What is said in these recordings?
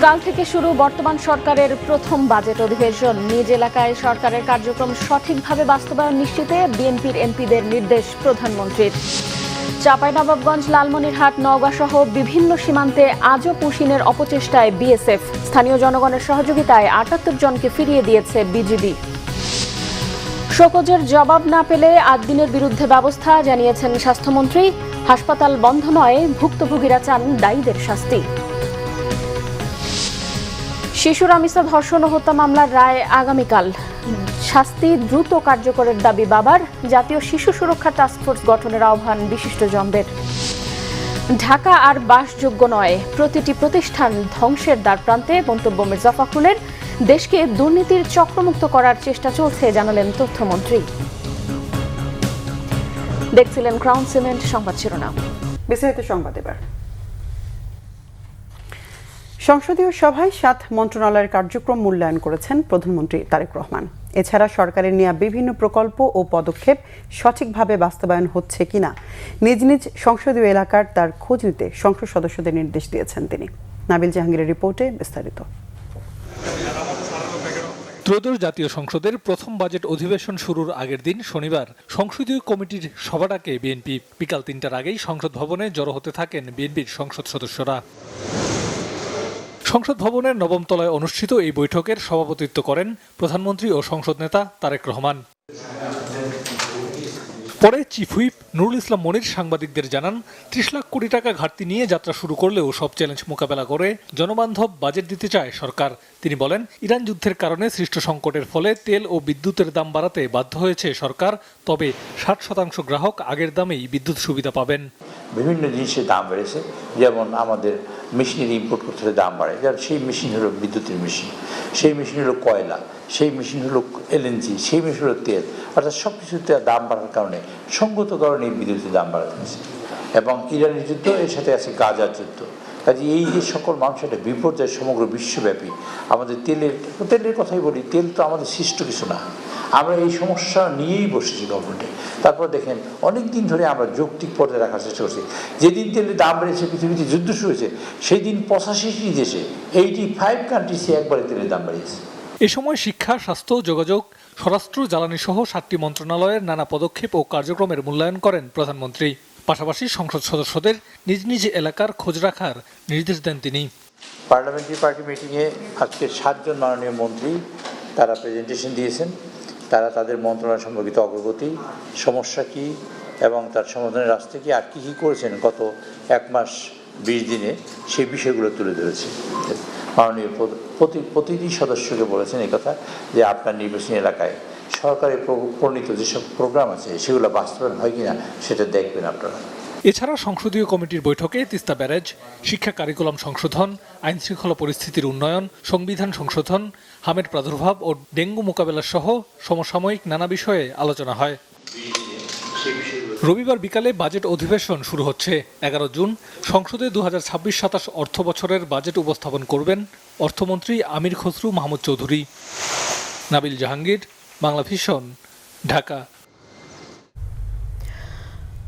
কাল থেকে শুরু বর্তমান সরকারের প্রথম বাজেট অধিবেশন। নিজ এলাকায় সরকারের কার্যক্রম সঠিকভাবে বাস্তবায়ন নিশ্চিতে বিএনপির এমপিদের নির্দেশ প্রধানমন্ত্রীর। চাঁপাইনবাবগঞ্জ, লালমনিরহাট, নওগাঁ সহ বিভিন্ন সীমান্তে আজও পুশিনের অপচেষ্টায় বিএসএফ। স্থানীয় জনগণের সহযোগিতায় ৭৮ জনকে ফিরিয়ে দিয়েছে বিজিবি। শোকজের জবাব না পেলে ৮ দিনের বিরুদ্ধে ব্যবস্থা, জানিয়েছেন স্বাস্থ্যমন্ত্রী। হাসপাতাল বন্ধ নয়, ভুক্তভোগীরা চান দায়ীদের শাস্তি। শিশু রামিসা ধর্ষণ ও হত্যা মামলার রায় আগামীকাল। শাস্তি দ্রুত কার্যকরের দাবি বাবার। জাতীয় শিশু সুরক্ষা টাস্কফোর্স গঠনের আহ্বান বিশিষ্টজনদের। ঢাকা আর বাসযোগ্য নয়, প্রতিটি প্রতিষ্ঠান ধ্বংসের দ্বারপ্রান্তে, মন্তব্য মির্জা ফখরুলের। দেশকে দুর্নীতির চক্রমুক্ত করার চেষ্টা চলছে, জানালেন তথ্যমন্ত্রী। দেখছিলেন ক্রাউন সিমেন্ট সংবাদ শিরোনাম। বিস্তারিত সংবাদ এবার। সংসদীয় সভায় ৭ মন্ত্রণালয়ের কার্যক্রম মূল্যায়ন করেছেন প্রধানমন্ত্রী তারেক রহমান। এছাড়া সরকারের নেওয়া বিভিন্ন প্রকল্প ও পদক্ষেপ সঠিকভাবে বাস্তবায়ন হচ্ছে কিনা নিজ নিজ সংসদীয় এলাকার তার খোঁজ নিতে সংসদ সদস্যদের নির্দেশ দিয়েছেন তিনি। নাবিল জাহাঙ্গীরের রিপোর্টে বিস্তারিত। ত্রয়োদশ জাতীয় সংসদের প্রথম বাজেট অধিবেশন শুরুর আগের দিন শনিবার সংসদীয় কমিটির সভা ডাকে বিএনপি। বিকাল ৩টার আগেই সংসদ ভবনে জড়ো হতে থাকেন বিএনপির সংসদ সদস্যরা। সংসদ ভবনের নবম তলায় অনুষ্ঠিত এই বৈঠকের সভাপতিত্ব করেন প্রধানমন্ত্রী ও সংসদ নেতা তারেক রহমান। পরে চিফ হুইপ নুরুল ইসলাম মনির সাংবাদিকদের জানান, ৩০ লাখ কোটি টাকা ঘাটতি নিয়ে যাত্রা শুরু করলেও সব চ্যালেঞ্জ মোকাবেলা করে জনবান্ধব বাজেট দিতে চায় সরকার। তিনি বলেন, ইরান যুদ্ধের কারণে সৃষ্ট সংকটের ফলে তেল ও বিদ্যুতের দাম বাড়াতে বাধ্য হয়েছে সরকার। তবে ৬০% গ্রাহক আগের দামেই বিদ্যুৎ সুবিধা পাবেন। বিভিন্ন জিনিসের দাম বেড়েছে, যেমন আমাদের মেশিনারি ইম্পোর্ট করতে হলে দাম বাড়ে। যেমন সেই মেশিন হলো বিদ্যুতের মেশিন, সেই মেশিন হলো কয়লা, সেই মেশিন হলো এলএনজি, সেই মেশিন হলো তেল। অর্থাৎ সব কিছুতে দাম বাড়ার কারণে সঙ্গত কারণে বিদ্যুতের দাম বাড়াতে হয়েছে। এবং ইরানের যুদ্ধ, এর সাথে আছে গাজার যুদ্ধ। কাজে এই যে সকল মানুষ একটা বিপর্যয় সমগ্র বিশ্বব্যাপী। আমাদের তেলের কথাই বলি, তেল তো আমাদের সৃষ্ট কিছু না, আমরা এই সমস্যা নিয়েই বসেছি গভর্নমেন্টে। তারপর দেখেন অনেক দিন ধরে আমরা যৌক্তিক পর্যায়ে রাখার চেষ্টা করছি। যেদিন তেলের দাম বেড়েছে, পৃথিবীতে যুদ্ধ শুরু হয়েছে, সেই দিন 85টি দেশে 85 কান্ট্রিসে একবারে তেলের দাম বাড়িয়েছে। এ সময় শিক্ষা, স্বাস্থ্য, যোগাযোগ, স্বরাষ্ট্র, জ্বালানি সহ 7টি মন্ত্রণালয়ের নানা পদক্ষেপ ও কার্যক্রমের মূল্যায়ন করেন প্রধানমন্ত্রী। পাশাপাশি সংসদ সদস্যদের নিজ নিজ এলাকার খোঁজ রাখার নির্দেশ দেন তিনি। পার্লামেন্টারি পার্টি মিটিংয়ে আজকে 7 জন মাননীয় মন্ত্রী তারা প্রেজেন্টেশন দিয়েছেন। তারা তাদের মন্ত্রণালয় সম্পর্কিত অগ্রগতি, সমস্যা কী এবং তার সমাধানের রাস্তা কী, আর কী কী করেছেন গত 1 মাস 20 দিনে, সেই বিষয়গুলো তুলে ধরেছে। মাননীয় প্রতিটি সদস্যকে বলেছেন এই কথা যে আপনার নির্বাচনী এলাকায় সরকারের প্রণীত যেসব প্রোগ্রাম আছে সেগুলো বাস্তবায়ন হয় কিনা সেটা দেখবেন আপনারা। এছাড়া সংসদীয় কমিটির বৈঠকে তিস্তা ব্যারেজ, শিক্ষা কারিকুলাম সংশোধন, আইন শৃঙ্খলা পরিস্থিতির উন্নয়ন, সংবিধান সংশোধন, হামের প্রাদুর্ভাব ও ডেঙ্গু মোকাবেলা সহ সমসাময়িক নানা বিষয়ে আলোচনা হয়। রবিবার বিকালে বাজেট অধিবেশন শুরু হচ্ছে। 11 জুন সংসদে 2026-27 অর্থ বছরের বাজেট উপস্থাপন করবেন অর্থমন্ত্রী আমির খসরু মাহমুদ চৌধুরী। নাবিল জাহাঙ্গীর, বাংলা ভিশন, ঢাকা।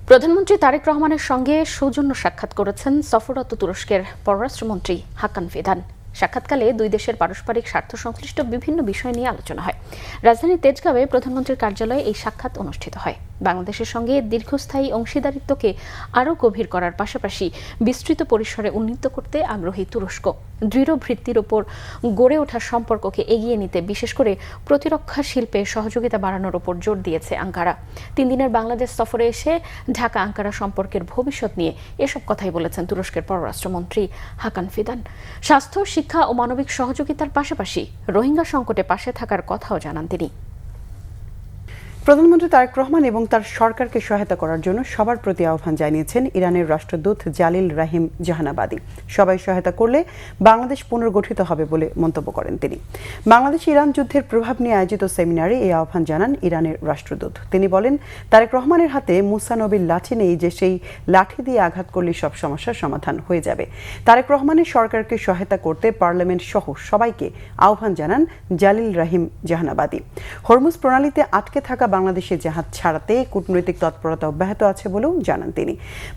প্রধানমন্ত্রী তারেক রহমানের সঙ্গে সৌজন্য সাক্ষাৎ করেছেন সফররত তুরস্কের পররাষ্ট্রমন্ত্রী হাকান ফিদান। সাক্ষাৎকালে দুই দেশের পারস্পরিক স্বার্থ সংশ্লিষ্ট বিভিন্ন বিষয় নিয়ে আলোচনা হয়। রাজধানীর তেজগাঁওয়ে প্রধানমন্ত্রীর কার্যালয়ে এই সাক্ষাৎ অনুষ্ঠিত হয়। বাংলাদেশের সঙ্গে দীর্ঘস্থায়ী অংশীদারিত্বকে আরও গভীর করার পাশাপাশি বিস্তৃত পরিসরে উন্নীত করতে আগ্রহী তুরস্ক। দৃঢ় ভিত্তির ওপর গড়ে ওঠা সম্পর্ককে এগিয়ে নিতে বিশেষ করে প্রতিরক্ষা শিল্পে সহযোগিতা বাড়ানোর ওপর জোর দিয়েছে আঙ্কারা। 3 দিনের বাংলাদেশ সফরে এসে ঢাকা আঙ্কারা সম্পর্কের ভবিষ্যৎ নিয়ে এসব কথাই বলেছেন তুরস্কের পররাষ্ট্রমন্ত্রী হাকান ফিদান। স্বাস্থ্য, শিক্ষা ও মানবিক সহযোগিতার পাশাপাশি রোহিঙ্গা সংকটে পাশে থাকার কথাও জানান তিনি। প্রধানমন্ত্রী তারেক রহমান এবং তার সরকারকে সহায়তা করার জন্য সবার প্রতি আহ্বান জানিয়েছেন ইরানের রাষ্ট্রদূত জালিল রাহিম জাহানাবাদী। সবাই সহায়তা করলে বাংলাদেশ পুনর্গঠিত হবে বলে মন্তব্য করেন তিনি। বাংলাদেশ ইরান যুদ্ধের প্রভাব নিয়ে আয়োজিত সেমিনারে এই আহ্বান জানান ইরানের রাষ্ট্রদূত। তিনি বলেন, তারেক রহমানের হাতে মুসা নবীর লাঠি নেই যে সেই লাঠি দিয়ে আঘাত করলে সব সমস্যার সমাধান হয়ে যাবে। তারেক রহমানের সরকারকে সহায়তা করতে পার্লামেন্ট সহ সবাইকে আহ্বান জানান জালিল রাহিম জাহানাবাদী। হরমুজ প্রণালীতে আটকে থাকা বাংলাদেশের জাহাজ ছাড়াতে কূটনৈতিক তৎপরতা অব্যাহত আছে বলেও জানান তিনি।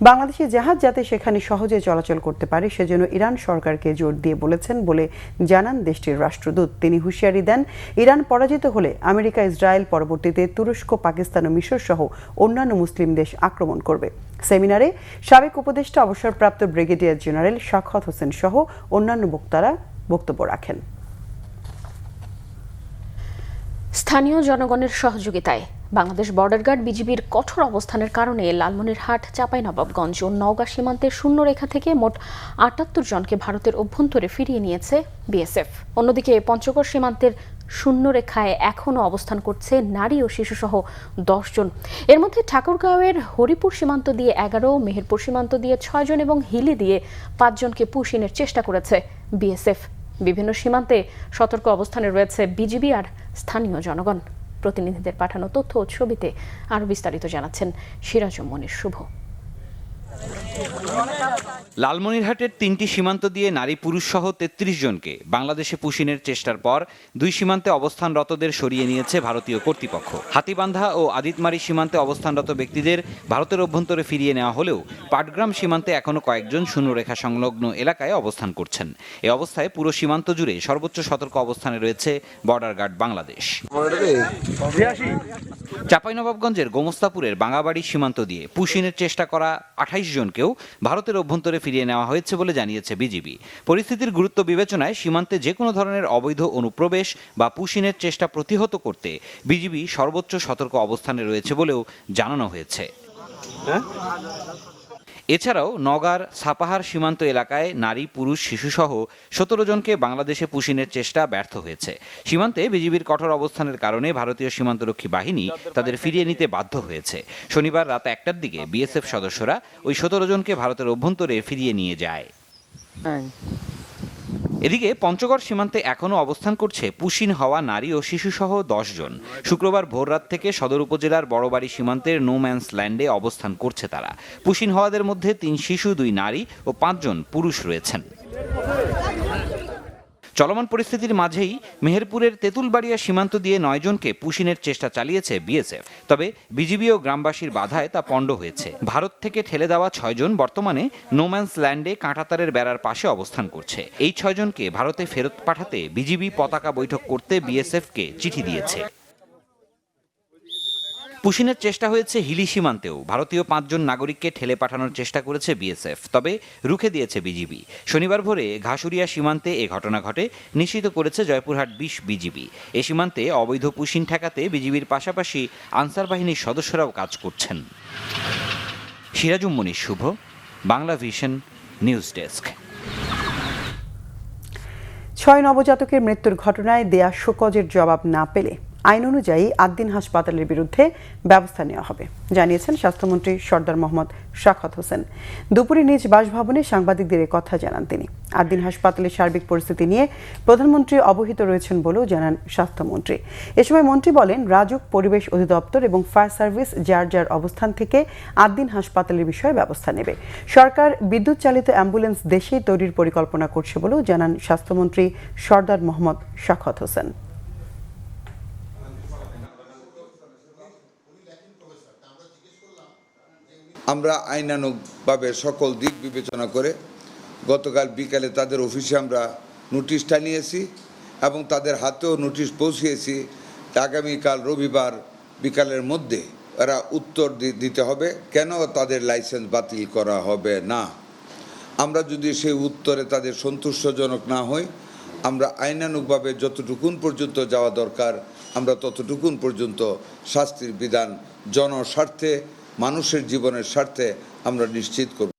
বাংলাদেশের জাহাজ যাতে সেখানে সহজে চলাচল করতে পারে সেজন্য ইরান সরকারকে জোর দিয়ে বলেছেন বলে জানান দেশটির রাষ্ট্রদূত। তিনি হুঁশিয়ারি দেন, ইরান পরাজিত হলে আমেরিকা, ইসরায়েল, পরবর্তীতে তুরস্ক, পাকিস্তান ও মিশর সহ অন্যান্য মুসলিম দেশ আক্রমণ করবে। সেমিনারে সাবেক উপদেষ্টা অবসরপ্রাপ্ত ব্রিগেডিয়ার জেনারেল শাখাওয়াত হোসেন সহ অন্যান্য বক্তারা বক্তব্য রাখেন। স্থানীয় জনগণের সহযোগিতায় বাংলাদেশ বর্ডার গার্ড বিজিবির কঠোর অবস্থানের কারণে লালমনিরহাট, চাঁপাইনবাবগঞ্জ ও নওগাঁ সীমান্তের শূন্যরেখা থেকে মোট ৭৮ জনকে ভারতের অভ্যন্তরে ফিরিয়ে নিয়েছে বিএসএফ। অন্যদিকে পঞ্চগড় সীমান্তের শূন্যরেখায় এখনও অবস্থান করছে নারী ও শিশুসহ ১০ জন। এর মধ্যে ঠাকুরগাঁওয়ের হরিপুর সীমান্ত দিয়ে ১১, মেহেরপুর সীমান্ত দিয়ে ৬ জন এবং হিলি দিয়ে ৫ জনকে পুশিনের চেষ্টা করেছে বিএসএফ। বিভিন্ন সীমান্তে সতর্ক অবস্থানে রয়েছে বিজিবি আর স্থানীয় জনগণ। প্রতিনিধিদের পাঠানো তথ্য ও ছবিতে আরও বিস্তারিত জানাচ্ছেন সিরাজুম মনির শুভ। লালমনিরহাটের ৩টি সীমান্ত দিয়ে নারী পুরুষ সহ ৩৩ জনকে বাংলাদেশে পুশিনের চেষ্টার পর ২ সীমান্তে অবস্থানরতদের সরিয়ে নিয়েছে ভারতীয় কর্তৃপক্ষ। হাতীবান্ধা ও আদিতমারি সীমান্তে অবস্থানরত ব্যক্তিদের ভারতের অভ্যন্তরে ফিরিয়ে নেওয়া হলেও পাটগ্রাম সীমান্তে এখনও কয়েকজন শূন্যরেখা সংলগ্ন এলাকায় অবস্থান করছেন। এ অবস্থায় পুরো সীমান্ত জুড়ে সর্বোচ্চ সতর্ক অবস্থানে রয়েছে বর্ডার গার্ড বাংলাদেশ। চাঁপাইনবাবগঞ্জের গোমস্তাপুরের বাঙাবাড়ি সীমান্ত দিয়ে পুশিনের চেষ্টা করা ২৮ জনকেও ভারতের অভ্যন্তরে ফিরিয়ে নেওয়া হয়েছে বলে জানিয়েছে বিজিবি। পরিস্থিতির গুরুত্ব বিবেচনায় সীমান্তে যে কোনো ধরনের অবৈধ অনুপ্রবেশ বা পুশিনের চেষ্টা প্রতিহত করতে বিজিবি সর্বোচ্চ সতর্ক অবস্থানে রয়েছে বলেও জানানো হয়েছে। এছাড়াও নওগাঁর সাপাহার সীমান্ত এলাকায় নারী, পুরুষ, শিশুসহ ১৭ জনকে বাংলাদেশে পুশিনের চেষ্টা ব্যর্থ হয়েছে। সীমান্তে বিজিবির কঠোর অবস্থানের কারণে ভারতীয় সীমান্তরক্ষী বাহিনী তাদের ফিরিয়ে নিতে বাধ্য হয়েছে। শনিবার রাত ১টার দিকে বিএসএফ সদস্যরা ওই ১৭ জনকে ভারতের অভ্যন্তরে ফিরিয়ে নিয়ে যায়। এদিকে পঞ্চগড় সীমান্তে এখনও অবস্থান করছে পুশিন হওয়া নারী ও শিশুসহ ১০ জন। শুক্রবার ভোররাত থেকে সদর উপজেলার বড়বাড়ি সীমান্তের নো ম্যানস ল্যান্ডে অবস্থান করছে তারা। পুশিন হওয়াদের মধ্যে ৩ শিশু, ২ নারী ও ৫ জন পুরুষ রয়েছেন। চলমান পরিস্থিতির মাঝেই মেহেরপুরের তেঁতুলবাড়িয়া সীমান্ত দিয়ে ৯ জনকে পুশিনের চেষ্টা চালিয়েছে বিএসএফ। তবে বিজিবি ও গ্রামবাসীর বাধায় তা পণ্ড হয়েছে। ভারত থেকে ঠেলে দেওয়া ৬ জন বর্তমানে নোম্যান্স ল্যান্ডে কাঁটাতারের বেড়ার পাশে অবস্থান করছে। এই ৬ জনকে ভারতে ফেরত পাঠাতে বিজিবি পতাকা বৈঠক করতে বিএসএফকে চিঠি দিয়েছে। পুশিনের চেষ্টা হয়েছে হিলি সীমান্তেও। ভারতীয় ৫ জন নাগরিককে ঠেলে পাঠানোর চেষ্টা করেছে বিএসএফ, তবে রুখে দিয়েছে বিজিবি। শনিবার ভোরে ঘাসুরিয়া সীমান্তে এ ঘটনা ঘটে, নিশ্চিত করেছে জয়পুরহাট ২০ বিজিবি। এ সীমান্তে অবৈধ পুশিন ঠেকাতে বিজিবির পাশাপাশি আনসার বাহিনীর সদস্যরাও কাজ করছেন। সিরাজুম মনির শুভ, বাংলা ভিশন নিউজ ডেস্ক। ৬ নবজাতকের মৃত্যুর ঘটনায় দেয়া শোকজের জবাব না পেলে আইন অনুযায়ী আদ্দিন হাসপাতালের বিরুদ্ধে ব্যবস্থা নেওয়া হবে, জানিয়েছেন স্বাস্থ্যমন্ত্রী সরদার মোহাম্মদ শাখাওয়াত হোসেন। দুপুরে নিজ বাসভবনে সাংবাদিকদের কথা জানান তিনি। আদ্দিন হাসপাতালের সার্বিক পরিস্থিতি নিয়ে প্রধানমন্ত্রী অবহিত রয়েছেন বলেও জানান স্বাস্থ্যমন্ত্রী। এ সময় মন্ত্রী বলেন, রাজুক, পরিবেশ অধিদপ্তর এবং ফায়ার সার্ভিস যার যার অবস্থান থেকে আদ্দিন হাসপাতালের বিষয়ে ব্যবস্থা নেবে। সরকার বিদ্যুৎ চালিত অ্যাম্বুলেন্স দেশেই তৈরির পরিকল্পনা করছে বলেও জানান স্বাস্থ্যমন্ত্রী সরদার মোহাম্মদ শাখাওয়াত হোসেন। আমরা আইনানুগভাবে সকল দিক বিবেচনা করে গতকাল বিকালে তাদের অফিসে আমরা নোটিশটা নিয়েছি এবং তাদের হাতেও নোটিশ পৌঁছিয়েছি। আগামীকাল রবিবার বিকালের মধ্যে এরা উত্তর দিতে হবে কেন তাদের লাইসেন্স বাতিল করা হবে না। আমরা যদি সেই উত্তরে তাদের সন্তুষ্টজনক না হই, আমরা আইনানুগভাবে যতটুকুন পর্যন্ত যাওয়া দরকার আমরা ততটুকুন পর্যন্ত শাস্তির বিধান জনস্বার্থে, মানুষের জীবনের স্বার্থে আমরা নিশ্চিত করব।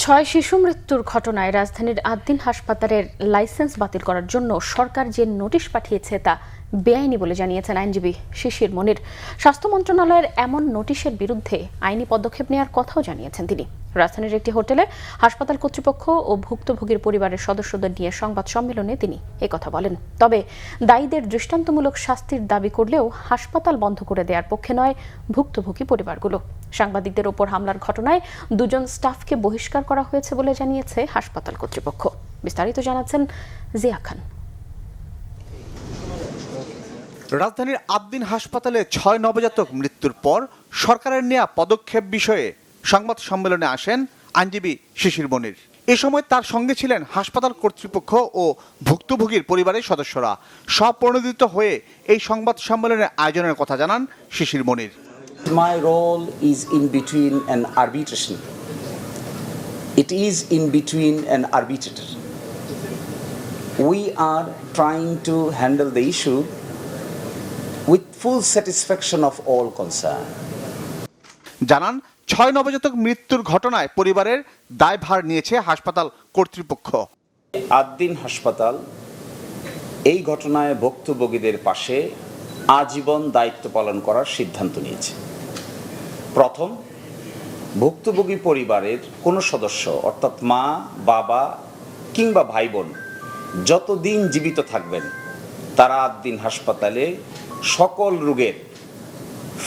৬ শিশু মৃত্যুর ঘটনায় রাজধানীর আদ্দিন হাসপাতালের লাইসেন্স বাতিল করার জন্য সরকার যে নোটিশ পাঠিয়েছে তা বেআইনি বলে জানিয়েছেন আইনজীবী শিশির মনির। স্বাস্থ্য মন্ত্রণালয়ের এমন নোটিশের বিরুদ্ধে আইনি পদক্ষেপ নেওয়ার কথাও জানিয়েছেন তিনি। রাজধানীর একটি হোটেলে হাসপাতাল কর্তৃপক্ষ ও ভুক্তভোগীর পরিবারের সদস্যদের নিয়ে সংবাদ সম্মেলনে তিনি একথা বলেন। তবে দায়ীদের দৃষ্টান্তমূলক শাস্তির দাবি করলেও হাসপাতাল বন্ধ করে দেওয়ার পক্ষে নয় ভুক্তভোগী পরিবারগুলো। সাংবাদিকদের ওপর হামলার ঘটনায় 2 জন স্টাফকে বহিষ্কার করা হয়েছে বলে জানিয়েছে হাসপাতাল কর্তৃপক্ষ। বিস্তারিত জানাচ্ছেন জিয়া খান। রাজধানীর আদ্দিন হাসপাতালে 6 নবজাতক মৃত্যুর পর সরকারের নেওয়া পদক্ষেপ বিষয়ে সংবাদ সম্মেলনে আসেন আইনজীবী শিশির মনির। এ সময় তার সঙ্গে ছিলেন হাসপাতাল কর্তৃপক্ষ ও ভুক্তভোগীর পরিবারের সদস্যরা। স্বপ্রণোদিত হয়ে এই সংবাদ সম্মেলনের আয়োজনের কথা জানান শিশির মনির। My role is in between an arbitration. It is in between an arbitrator. We are trying to handle the issue with full satisfaction of all concerned. জানান 6 নবজাতক মৃত্যুর ঘটনায় পরিবারের দায়ভার নিয়েছে হাসপাতাল কর্তৃপক্ষ। আদ্দিন হাসপাতাল এই ঘটনায় ভুক্তভোগীদের পাশে আজীবন দায়িত্ব পালন করার সিদ্ধান্ত নিয়েছে। প্রথম, ভুক্তভোগী পরিবারের কোনো সদস্য অর্থাৎ মা, বাবা কিংবা ভাই বোন যতদিন জীবিত থাকবেন তারা আদ্দিন হাসপাতালে সকল রোগের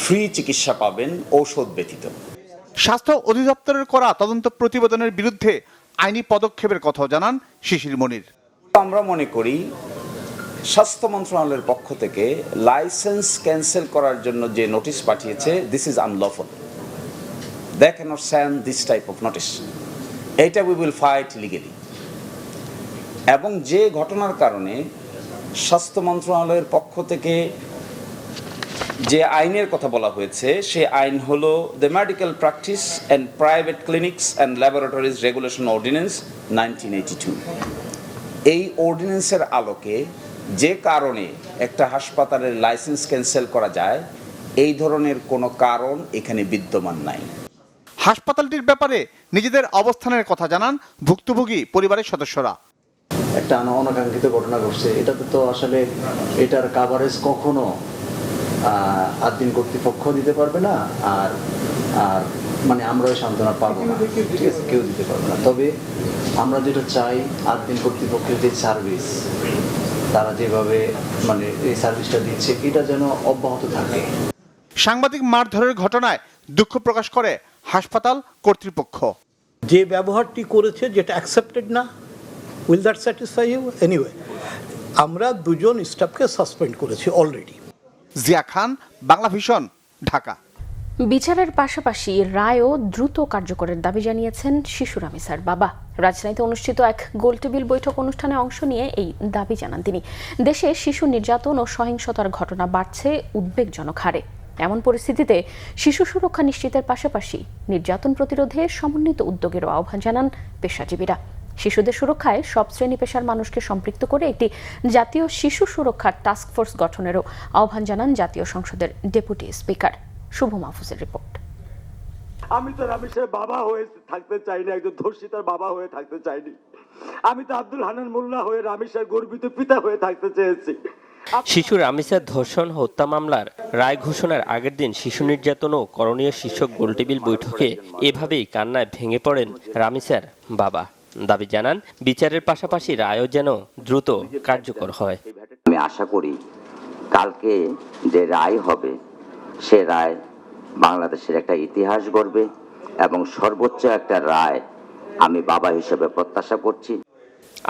ফ্রি চিকিৎসা পাবেন ঔষধ ব্যতীত। স্বাস্থ্য অধিদপ্তরের করা তদন্ত প্রতিবেদনের বিরুদ্ধে আইনি পদক্ষেপের কথাও জানান শিশির মনির। আমরা মনে করি স্বাস্থ্য মন্ত্রণালয়ের পক্ষ থেকে লাইসেন্স ক্যান্সেল করার জন্য যে নোটিশ পাঠিয়েছে, this is unlawful. They cannot send this type of notice. এটা উই উইল ফাইট লিগালি। এবং যে ঘটনার কারণে স্বাস্থ্য মন্ত্রণালয়ের পক্ষ থেকে যে আইনের কথা বলা হয়েছে, সে আইন হলো the medical practice and private clinics and laboratories regulation ordinance 1982। এই অর্ডিন্যান্সের আলোকে যে কারণে একটা হাসপাতালের লাইসেন্স ক্যান্সেল করা যায়, এই ধরনের কোনো কারণ এখানে বিদ্যমান নাই। হাসপাতালটির ব্যাপারে নিজেদের অবস্থানের কথা জানান ভুক্তভোগী পরিবারের সদস্যরা। একটা অনাকাঙ্ক্ষিত ঘটনা ঘটছে, এটাতে তো আসলে এটার কাভারেজ কখনো আদ্দিন কর্তৃপক্ষ দিতে পারবে না, আর আর মানে আমরাও সান্ত্বনা পাবো না, ঠিক আছে, কেউ দিতে পারবে না। তবে আমরা যেটা চাই, আদ্দিন কর্তৃপক্ষের যে সার্ভিস, তারা যেভাবে মানে এই সার্ভিসটা দিচ্ছে, এটা যেন অব্যাহত থাকে। সাংবাদিক মারধরের ঘটনায় দুঃখ প্রকাশ করে হাসপাতাল কর্তৃপক্ষ। যে ব্যবহারটি করেছে যেটা অ্যাকসেপ্টেড না, will that satisfy you? Anyway, আমরা দুজন স্টাফকে সাসপেন্ড করেছি অলরেডি। জিয়া খান, বাংলা ভিশন, ঢাকা। বিচারের পাশাপাশি রায়ও দ্রুত কার্যকরের দাবি জানিয়েছেন শিশু রামিসার বাবা। রাজধানীতে অনুষ্ঠিত এক গোলটেবিল বৈঠক অনুষ্ঠানে অংশ নিয়ে এই দাবি জানান তিনি। দেশে শিশু নির্যাতন ও সহিংসতার ঘটনা বাড়ছে উদ্বেগজনক হারে। এমন পরিস্থিতিতে শিশু সুরক্ষা নিশ্চিতের পাশাপাশি নির্যাতন প্রতিরোধে সমন্বিত উদ্যোগেরও আহ্বান জানান পেশাজীবীরা। শিশুদের সুরক্ষায় সব শ্রেণী পেশার মানুষকে সম্পৃক্ত করে একটি জাতীয় শিশু সুরক্ষার টাস্কফোর্স গঠনেরও আহ্বান জানান জাতীয় সংসদের ডেপুটি স্পিকার। শুভ মাহফুজের রিপোর্ট। আমি তো রামিসের বাবা হয়ে থাকতে চাইনি, একজন ধর্ষিতার বাবা হয়ে থাকতে চাইনি। আমি তো আব্দুল হান্নান মোল্লা হয়ে রামিসের গর্বিত পিতা হয়ে থাকতে চেয়েছি। শিশু রামিসের ধর্ষণ হত্যা মামলার রায় ঘোষণার আগের দিন শিশু নির্যাতন ও করণীয় শীর্ষক গোলটেবিল বৈঠকে এভাবেই কান্নায় ভেঙে পড়েন রামিসের বাবা। দাবি জানান বিচারের পাশাপাশি রায়ও যেন দ্রুত কার্যকর হয়। আমি আশা করি কালকে যে রায় হবে, সে রায় বাংলাদেশের একটা ইতিহাস গড়বে এবং সর্বোচ্চ একটা রায় আমি বাবা হিসেবে প্রত্যাশা করছি।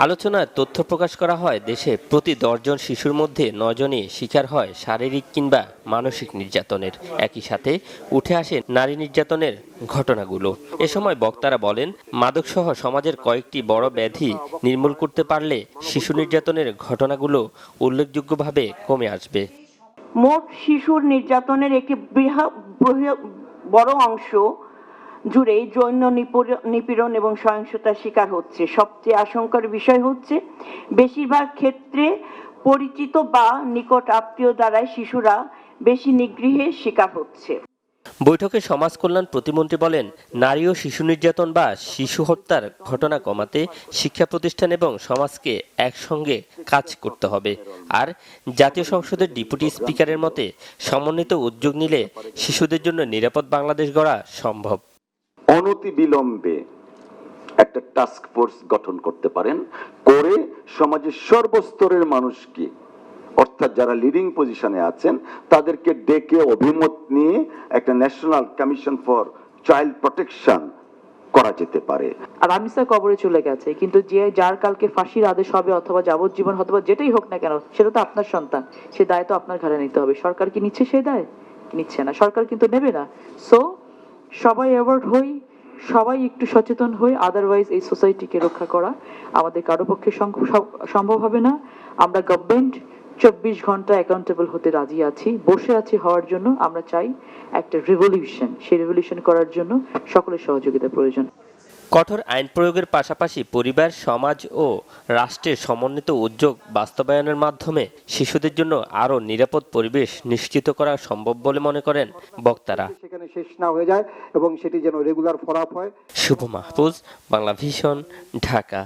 আলোচনায় তথ্য প্রকাশ করা হয়, দেশে প্রতি 10 জন শিশুর মধ্যে 9 জনই শিকার হয় শারীরিক কিংবা মানসিক নির্যাতনের। একই সাথে উঠে আসে নারী নির্যাতনের ঘটনাগুলো। এ সময় বক্তারা বলেন, মাদকসহ সমাজের কয়েকটি বড় ব্যাধি নির্মূল করতে পারলে শিশু নির্যাতনের ঘটনাগুলো উল্লেখযোগ্যভাবে কমে আসবে। মোট শিশুর নির্যাতনের একটি বড় অংশ জুড়েই যৌন নিপীড়ন এবং সহিংসতার শিকার হচ্ছে। সবচেয়ে আশঙ্কার বিষয় হচ্ছে, বেশিরভাগ ক্ষেত্রে পরিচিত বা নিকট আত্মীয় দ্বারাই শিশুরা বেশি নিগৃহের শিকার হচ্ছে। বৈঠকে সমাজ কল্যাণ প্রতিমন্ত্রী বলেন, নারী ও শিশু নির্যাতন বা শিশু হত্যার ঘটনা কমাতে শিক্ষা প্রতিষ্ঠান এবং সমাজকে একসঙ্গে কাজ করতে হবে। আর জাতীয় সংসদের ডেপুটি স্পিকারের মতে সমন্বিত উদ্যোগ নিলে শিশুদের জন্য নিরাপদ বাংলাদেশ গড়া সম্ভব। অনতি বিলম্বে একটা টাস্ক ফোর্স গঠন করতে পারেন, করে সমাজের সর্বস্তরের মানুষকে, অর্থাৎ যারা লিডিং পজিশনে আছেন, তাদেরকে ডেকে অভিমত নিয়ে একটা national commission for child protection করা যেতে পারে। আর রামিসা কবরে চলে গেছে, কিন্তু যে যার কালকে ফাঁসির আদেশ হবে অথবা যাবজ্জীবন অথবা যেটাই হোক না কেন, সেটা তো আপনার সন্তান, সে দায় তো আপনার ঘাড়ে নিতে হবে। সরকার কি নিচ্ছে সেই দায়? নিচ্ছে না, সরকার কিন্তু নেবে না। সো সবাই অ্যাওয়ার্ড হই, সবাই একটু সচেতন হই, আদারওয়াইজ এই সোসাইটিকে রক্ষা করা আমাদের কারো পক্ষে সম্ভব হবে না। আমরা গভর্নমেন্ট 24 ঘন্টা অ্যাকাউন্টেবল হতে রাজি আছি, বসে আছি হওয়ার জন্য। আমরা চাই একটা রেভলিউশন, সেই রেভলিউশন করার জন্য সকলের সহযোগিতা প্রয়োজন। কঠোর আইন প্রয়োগের পাশাপাশি পরিবার, সমাজ ও রাষ্ট্রের সমন্বিত উদ্যোগ বাস্তবায়নের মাধ্যমে শিশুদের জন্য আরও নিরাপদ পরিবেশ নিশ্চিত করা সম্ভব বলে মনে করেন বক্তারা। সেখানে শেষ না হয়ে যায় এবং সেটি যেন রেগুলার ফলো আপ হয়। শুভ মাহফুজ, বাংলা ভিশন, ঢাকা।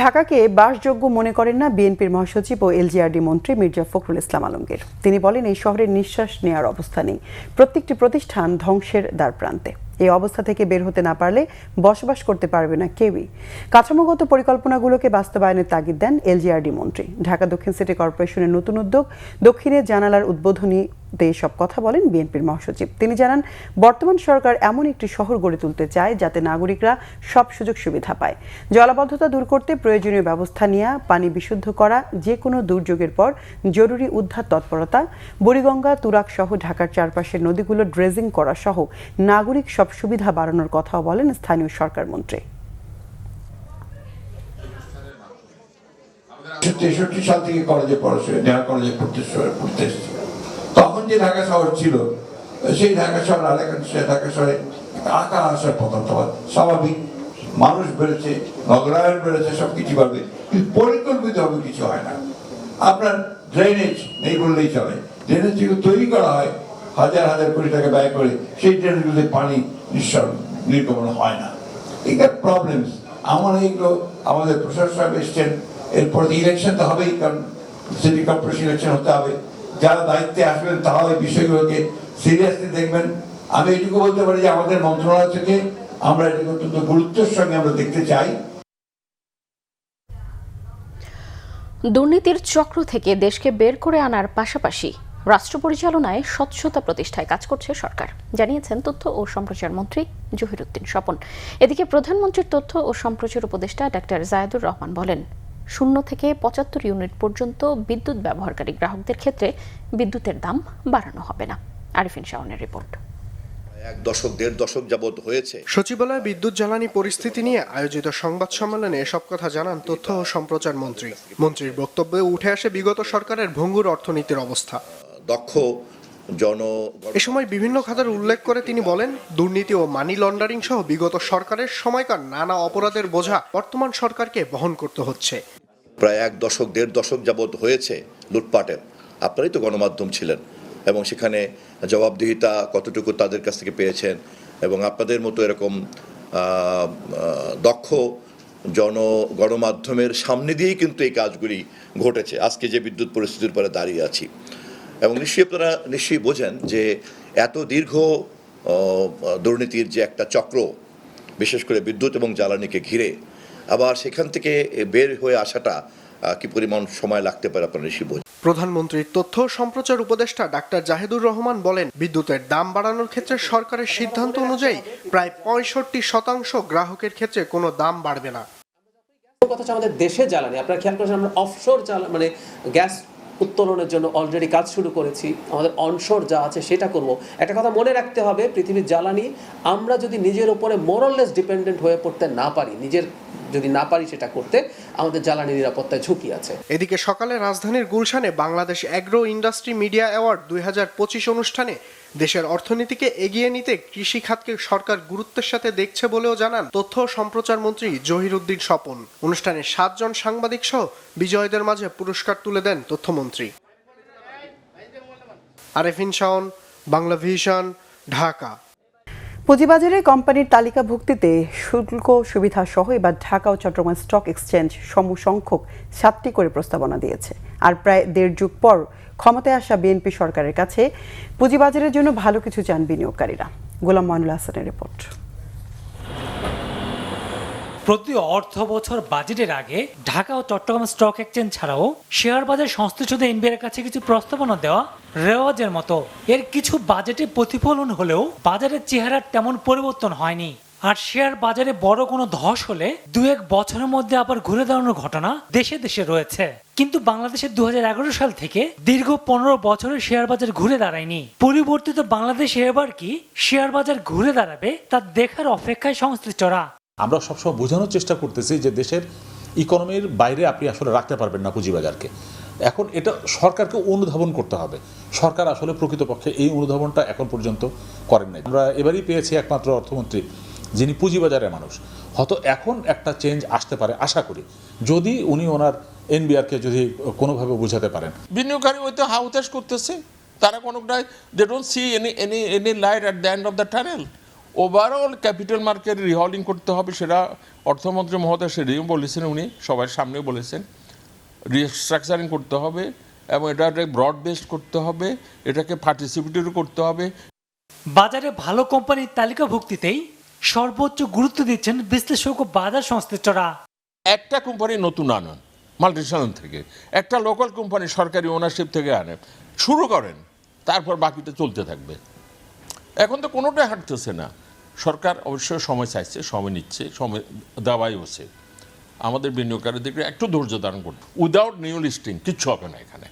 ঢাকাকে বাসযোগ্য মনে করেন না বিএনপির মহাসচিব ও এলজিআরডি মন্ত্রী মির্জা ফখরুল ইসলাম আলমগীর। তিনি বলেন, এই শহরের নিঃশ্বাস নেওয়ার অবস্থা নেই, প্রত্যেকটি প্রতিষ্ঠান ধ্বংসের দ্বারপ্রান্তে। এই অবস্থা থেকে বের হতে না পারলে বসবাস করতে পারবে না কেউই। কাঠামোগত পরিকল্পনাগুলোকে বাস্তবায়নের তাগিদ দেন এলজিআরডি মন্ত্রী। ঢাকা দক্ষিণ সিটি কর্পোরেশনের নতুন উদ্যোগ দক্ষিণের জানালার উদ্বোধনীতে এসব কথা বলেন বিএনপির মহাসচিব। তিনি জানান, বর্তমান সরকার এমন একটি শহর গড়ে তুলতে চায় যাতে নাগরিকরা সব সুযোগ সুবিধা পায়। জলাবদ্ধতা দূর করতে প্রয়োজনীয় ব্যবস্থা নেওয়া, পানি বিশুদ্ধ করা, যে কোনো দুর্যোগের পর জরুরি উদ্ধার তৎপরতা, বুড়িগঙ্গা, তুরাগ সহ ঢাকার চারপাশের নদীগুলো ড্রেজিং করা সহ নাগরিক সব সুবিধা বাড়ানোর কথাও বলেন স্থানীয় সরকার মন্ত্রী। 63 সাল থেকে কলেজে পড়াশোনা, ঢাকা কলেজে পড়তে এসেছি। তখন যে ঢাকা শহর ছিল, সেই ঢাকা শহর আর এখন সে ঢাকা শহরে আকার আসার পদার্থবাদ স্বাভাবিক। মানুষ বেড়েছে, নগরায়ন বেড়েছে, সবকিছু বাড়বে, কিন্তু পরিকল্পিতভাবে কিছু হয় না। আপনার ড্রেনেজ নেই বললেই চলে। ড্রেনেজ যেগুলো তৈরি করা হয় হাজার হাজার কোটি টাকা ব্যয় করে, সেই ড্রেনেজগুলোতে পানি নির্গমন হয় না। এইটা প্রবলেমস। এইগুলো আমাদের প্রশাসক সাহেব এসছেন, এরপর ইলেকশন তো হবেই, কারণ সিটি কর্পোরেশন ইলেকশন হতে হবে। যারা দায়িত্বে আসবেন তারাও এই বিষয়গুলোকে সিরিয়াসলি দেখবেন। আমি এইটুকু বলতে পারি যে আমাদের মন্ত্রণালয় থেকে আমরা এটাকে অত্যন্ত গুরুত্বের সঙ্গে আমরা দেখতে চাই। দুর্নীতির চক্র থেকে দেশকে বের করে আনার পাশাপাশি রাষ্ট্র পরিচালনায় স্বচ্ছতা প্রতিষ্ঠায় কাজ করছে সরকার, জানিয়েছেন তথ্য ও সম্প্রচার মন্ত্রী জহিরুদ্দিন স্বপন। এদিকে প্রধানমন্ত্রীর তথ্য ও সম্প্রচার উপদেষ্টা ডাক্তার জায়েদুর রহমান বলেন, 0 থেকে 75 ইউনিট পর্যন্ত বিদ্যুৎ ব্যবহারকারী গ্রাহকদের ক্ষেত্রে বিদ্যুতের দাম বাড়ানো হবে না। আরিফিন শাওনের রিপোর্ট। 1-1.5 দশক যাবত হয়েছে। সচিবালয়ে বিদ্যুৎ জ্বালানি পরিস্থিতি নিয়ে আয়োজিত সংবাদ সম্মেলনে এসব কথা জানান তথ্য ও সম্প্রচার মন্ত্রী। মন্ত্রীর বক্তব্যে উঠে আসে বিগত সরকারের ভঙ্গুর অর্থনীতির অবস্থা। এ সময় বিভিন্ন খাতের উল্লেখ করে তিনি বলেন, দুর্নীতি ও মানি লন্ডারিং সহ বিগত সরকারের সময়কার নানা অপরাধের বোঝা বর্তমান সরকারকে বহন করতে হচ্ছে। প্রায় 1-1.5 দশক যাবত হয়েছে লুটপাটের। আপনারাই তো গণমাধ্যম ছিলেন এবং সেখানে জবাবদিহিতা কতটুকু তাদের কাছ থেকে পেয়েছেন, এবং আপনাদের মতো এরকম দক্ষ গণমাধ্যমের সামনে দিয়েই কিন্তু এই কাজগুলি ঘটেছে। আজকে যে বিদ্যুৎ পরিস্থিতির পরে দাঁড়িয়ে আছি, এবং নিশ্চয়ই আপনারা নিশ্চয়ই বোঝেন যে এত দীর্ঘ দুর্নীতির যে একটা চক্র, বিশেষ করে বিদ্যুৎ এবং জ্বালানিকে ঘিরে, আবার সেখান থেকে বের হয়ে আসাটা কি পরিমাণ সময় লাগতে পারে আপনারা নিশ্চয়ই বোঝেন। প্রধানমন্ত্রীর তথ্য সম্প্রচার উপদেষ্টা ডাক্তার জাহেদুর রহমান বলেন, বিদ্যুতের দাম বাড়ানোর ক্ষেত্রে সরকারের সিদ্ধান্ত অনুযায়ী প্রায় 65% গ্রাহকের ক্ষেত্রে কোনো দাম বাড়বে না। কথা হচ্ছে আমাদের দেশে জ্বালানি, আপনারা খেয়াল করেছেন আমরা অফশোর মানে গ্যাস উত্তোলনের জন্য অলরেডি কাজ শুরু করেছি, আমাদের অনশোর যা আছে সেটা করব। একটা কথা মনে রাখতে হবে, পৃথিবীর জ্বালানি আমরা যদি নিজের উপরে মোরলেস ডিপেন্ডেন্ট হয়ে পড়তে না পারি, যদি না পারি সেটা করতে, আমাদের জ্বালানি নিরাপত্তায় ঝুঁকি আছে। এদিকে সকালে রাজধানীর গুলশানে Bangladesh agro industry media award 2025 অনুষ্ঠানে দেশের অর্থনীতিকে এগিয়ে নিতে কৃষি খাতকে সরকার গুরুত্বের সাথে দেখছে বলেও জানান তথ্য ও সম্প্রচার মন্ত্রী জহিরুদ্দিন স্বপন। অনুষ্ঠানে 7 জন সাংবাদিক সহ বিজয়ীদের মাঝে পুরস্কার তুলে দেন তথ্যমন্ত্রী। আরিফিন শাওন, বাংলা ভিশন, ঢাকা। পুঁজিবাজারে কোম্পানির তালিকাভুক্তিতে শুল্ক সুবিধা সহ এবার ঢাকা ও চট্টগ্রাম স্টক এক্সচেঞ্জ সমসংখ্যক 7টি করে প্রস্তাবনা দিয়েছে। আর প্রায় 1.5 যুগ পর ক্ষমতায় আসা বিএনপি সরকারের কাছে পুঁজিবাজারের জন্য ভালো কিছু চান বিনিয়োগকারীরা। গোলাম ময়নুল হাসানের রিপোর্ট। প্রতি অর্থ বছর বাজেটের আগে ঢাকা ও চট্টগ্রাম স্টক এক্সচেঞ্জ ছাড়াও শেয়ার বাজার সংশ্লিষ্ট এনবিআর কাছে কিছু প্রস্তাবনা দেওয়া রেওয়াজের মতো। এর কিছু বাজেটে প্রতিফলন হলেও বাজারের চেহারার তেমন পরিবর্তন হয়নি। আর শেয়ার বাজারে বড় কোনো ধস হলে 2-1 বছরের মধ্যে আবার ঘুরে দাঁড়ানোর ঘটনা দেশে দেশে রয়েছে। কিন্তু বাংলাদেশের 2011 সাল থেকে দীর্ঘ 15 বছরের শেয়ার বাজার ঘুরে দাঁড়ায়নি। পরিবর্তিত বাংলাদেশে এবার কি শেয়ার বাজার ঘুরে দাঁড়াবে তা দেখার অপেক্ষায় সংশ্লিষ্টরা। আমরা সবসময় বোঝানোর চেষ্টা করতেছি যে দেশের ইকোনমির বাইরে আপনি আসলে রাখতে পারবেন না পুঁজিবাজারকে। এখন এটা সরকারকে অনুধাবন করতে হবে। সরকার আসলে প্রকৃতপক্ষে এই অনুধাবনটা এখন পর্যন্ত করেন নাই। আমরা এবারই পেয়েছি একমাত্র অর্থমন্ত্রী যিনি পুঁজিবাজারের মানুষ। হয়তো এখন একটা চেঞ্জ আসতে পারে আশা করি, যদি উনি ওনার এনবিআরকে যদি কোনোভাবে বোঝাতে পারেন। বিনিয়োগকারী হয়তো হাউতাশ করতেছে, তারা কোনোটাই they don't see any light at the end of the tunnel. Overall capital market রিহলিং করতে হবে, সেটা অর্থমন্ত্রী মহোদয় সেদিন বলেছেন, উনি সবার সামনে বলেছেন। রিস্ট্রাকচারিং করতে হবে এবং এটাকে ব্রড বেসড করতে হবে, এটাকে পার্টিসিপেটরি করতে হবে। বাজারে ভালো কোম্পানির তালিকাভুক্তিতেই সর্বোচ্চ গুরুত্ব দিচ্ছেন বিশ্লেষক ও বাজার সংশ্লিষ্টরা। একটা কোম্পানি নতুন আনেন মাল্টিন্যাশনাল থেকে, একটা লোকাল কোম্পানি সরকারি ওনারশিপ থেকে আনেন, শুরু করেন, তারপর বাকিটা চলতে থাকবে। এখন তো কোনোটাই হাঁটতেছে না। সরকার অবশ্যই সময় চাইছে, সময় নিচ্ছে, সময় দেওয়াই হচ্ছে। আমাদের বিনিয়োগকারীদেরকে একটু ধৈর্য ধারণ করতে, উইদাউট নিউ লিস্টিং কিচ্ছু হবে না এখানে।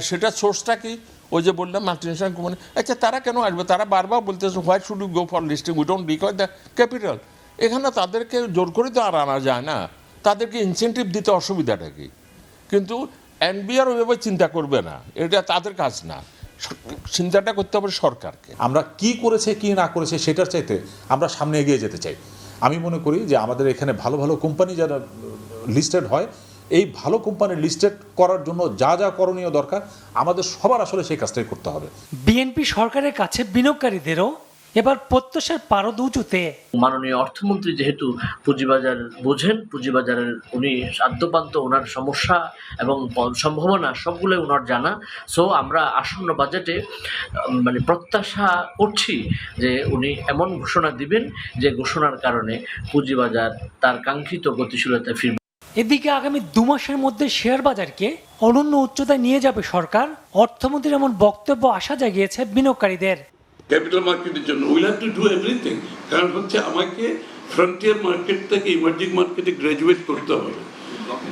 সেটা সোর্সটা কি? ওই যে বললাম মাল্টিন্যাশনাল কোম্পানি। আচ্ছা, তারা কেন আসবে? তারা বারবার বলতেছে why should you go for listing, we don't require the capital. এখানে তাদেরকে জোর করে তো আর আনা যায় না, তাদেরকে ইনসেন্টিভ দিতে অসুবিধাটা কি? কিন্তু এনবিআর ওইভাবে চিন্তা করবে না, এটা তাদের কাজ না। চিন্তাটা করতে হবে সরকারকে। আমরা কি করেছে কি না করেছে সেটার চাইতে আমরা সামনে এগিয়ে যেতে চাই। আমি মনে করি যে আমাদের এখানে ভালো ভালো কোম্পানি যারা লিস্টেড হয়, এই ভালো কোম্পানি লিস্টেড করার জন্য যা যা করণীয় দরকার আমাদের সবার আসলে সেই কাজটাই করতে হবে। বিএনপি সরকারের কাছে বিনিয়োগকারীদেরও এবার প্রত্যাশার পারদ উঁচুতে। মাননীয় অর্থমন্ত্রী যেহেতু পুঁজিবাজার বোঝেন, পুঁজিবাজারের উনি আদ্যপান্ত ওনার সমস্যা এবং সম্ভাবনা সবগুলোই ওনার জানা। সো আমরা আসন্ন বাজেটে মানে প্রত্যাশা করছি যে উনি এমন ঘোষণা দিবেন যে ঘোষণার কারণে পুঁজিবাজার তার কাঙ্ক্ষিত গতিশীলতা ফিরবে। এদিকে আগামী 2 মাসের মধ্যে শেয়ার বাজারকে অনন্য উচ্চতায় নিয়ে যাবে সরকার। অর্থমন্ত্রীর এমন বক্তব্য আশা জাগিয়েছে বিনিয়োগকারীদের। ক্যাপিটাল মার্কেটের জন্য will have to do everything. কারণ হচ্ছে আমাকে ফ্রন্টিয়ার মার্কেট থেকে ইমার্জিং মার্কেটে গ্রাজুয়েট করতে হবে।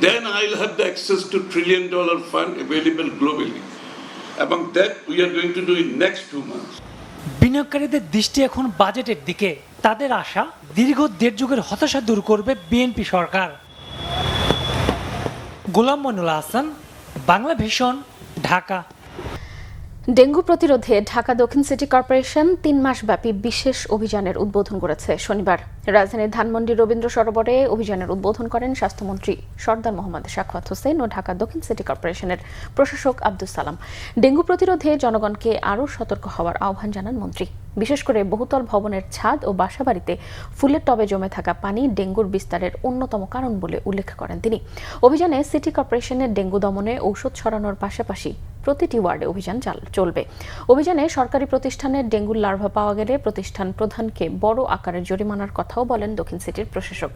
Then I will have the access to $1 trillion fund available globally, এবং that we are going to do in next 2 months। বিনিয়োগকারীদের দৃষ্টি এখন বাজেটের দিকে। তাদের আশা দীর্ঘ 1.5 যুগের হতাশা দূর করবে বিএনপি সরকার। গোলাম মইনুল হাসান, বাংলা ভিশন, ঢাকা। ডেঙ্গু প্রতিরোধে ঢাকা দক্ষিণ সিটি কর্পোরেশন 3 মাসব্যাপী বিশেষ অভিযানের উদ্বোধন করেছে শনিবার। রাজধানীর ধানমন্ডি রবীন্দ্র সরোবরে অভিযানের উদ্বোধন করেন স্বাস্থ্যমন্ত্রী সরদার মোহাম্মদ সাখাওয়াত হোসেন ও ঢাকা দক্ষিণ সিটি কর্পোরেশনের প্রশাসক আব্দুস সালাম। ডেঙ্গু প্রতিরোধে জনগণকে আরও সতর্ক হওয়ার আহ্বান জানান মন্ত্রী। বিশেষ করে বহুতল ভবনের ছাদ ও বাসাবাড়িতে ফুলের টবে জমে থাকা পানি ডেঙ্গুর বিস্তারের অন্যতম কারণ বলে উল্লেখ করেন তিনি। অভিযানে সিটি কর্পোরেশনের ডেঙ্গু দমনে ঔষধ ছড়ানোর পাশাপাশি প্রতিটি ওয়ার্ডে অভিযান চলবে। অভিযানে সরকারি প্রতিষ্ঠানের ডেঙ্গুর লার্ভা পাওয়া গেলে প্রতিষ্ঠান প্রধানকে বড় আকারের জরিমানার কথাও বলেন দক্ষিণ সিটির প্রশাসক।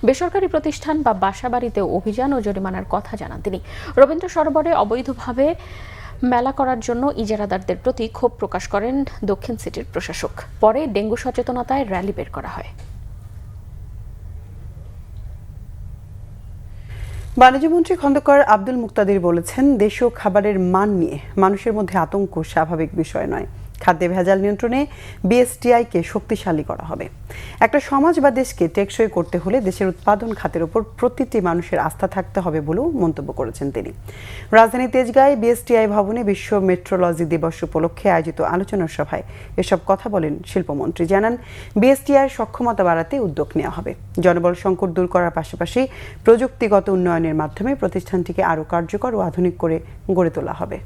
বেসরকারি প্রতিষ্ঠান বা বাসাবাড়িতেও অভিযান ও জরিমানার কথা জানান তিনি। রবীন্দ্র সরোবরে অবৈধভাবে মেলা করার জন্য ইজারাদারদের প্রতি ক্ষোভ প্রকাশ করেন দক্ষিণ সিটির প্রশাসক। পরে ডেঙ্গু সচেতনতায় র্যালি বের করা হয়। বাণিজ্যমন্ত্রী খন্দকার আব্দুল মুক্তাদির বলেছেন, দেশীয় খাবারের মান নিয়ে মানুষের মধ্যে আতঙ্ক স্বাভাবিক বিষয় নয়। খাদ্যে ভেজাল নিয়ন্ত্রণে বিএসটিআইকে শক্তিশালী করা হবে। একটা সমাজ বা দেশকে টেকসই করতে হলে দেশের উৎপাদন খাতের উপর প্রতিটি মানুষের আস্থা থাকতে হবে বলেও মন্তব্য করেছেন তিনি। রাজধানীর তেজগাঁয়ে বিএসটিআই ভবনে বিশ্ব মেট্রোলজি দিবস উপলক্ষে আয়োজিত আলোচনা সভায় এসব কথা বলেন শিল্পমন্ত্রী। জানান, বিএসটিআইয়ের সক্ষমতা বাড়াতে উদ্যোগ নেওয়া হবে। জনবল সংকট দূর করার পাশাপাশি প্রযুক্তিগত উন্নয়নের মাধ্যমে প্রতিষ্ঠানটিকে আরও কার্যকর ও আধুনিক করে গড়ে তোলা হবে।